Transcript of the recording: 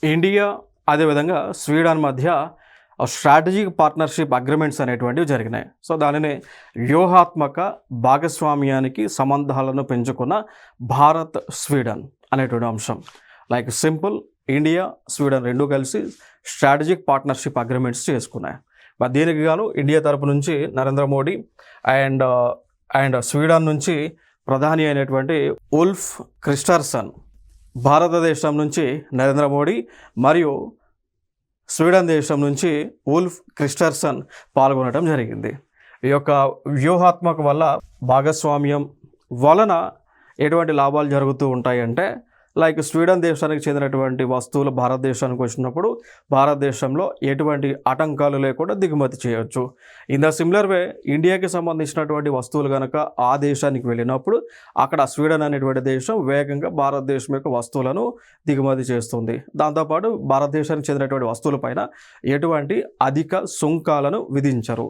India అదేవిధంగా Sweden మధ్య strategic partnership agreements అనేటువంటివి జరిగినాయి. సో దానిని వ్యూహాత్మక భాగస్వామ్యానికి సంబంధాలను పెంచుకున్న భారత్ స్వీడన్ అనేటువంటి అంశం. లైక్ సింపుల్, ఇండియా స్వీడన్ రెండు కలిసి స్ట్రాటజిక్ పార్ట్నర్షిప్ అగ్రిమెంట్స్ చేసుకున్నాయి. మరి దీనికి గాను ఇండియా తరపు నుంచి Narendra Modi and and Sweden నుంచి ప్రధాని అయినటువంటి ఉల్ఫ్ క్రిస్టర్సన్, భారతదేశం నుంచి నరేంద్ర మోడీ మరియు స్వీడన్ దేశం నుంచి ఉల్ఫ్ క్రిస్టర్సన్ పాల్గొనడం జరిగింది. ఈ యొక్క వ్యూహాత్మక వల్ల భాగస్వామ్యం వలన ఎటువంటి లాభాలు జరుగుతూ ఉంటాయంటే, లైక్ స్వీడన్ దేశానికి చెందినటువంటి వస్తువులు భారతదేశానికి వచ్చినప్పుడు భారతదేశంలో ఎటువంటి ఆటంకాలు లేకుండా దిగుమతి చేయవచ్చు. ఇన్ ద సిమిలర్ వే ఇండియాకి సంబంధించినటువంటి వస్తువులు కనుక ఆ దేశానికి వెళ్ళినప్పుడు అక్కడ స్వీడన్ అనేటువంటి దేశం వేగంగా భారతదేశం యొక్క వస్తువులను దిగుమతి చేస్తుంది. దాంతోపాటు భారతదేశానికి చెందినటువంటి వస్తువులపైన ఎటువంటి అధిక సుంకాలను విధించరు.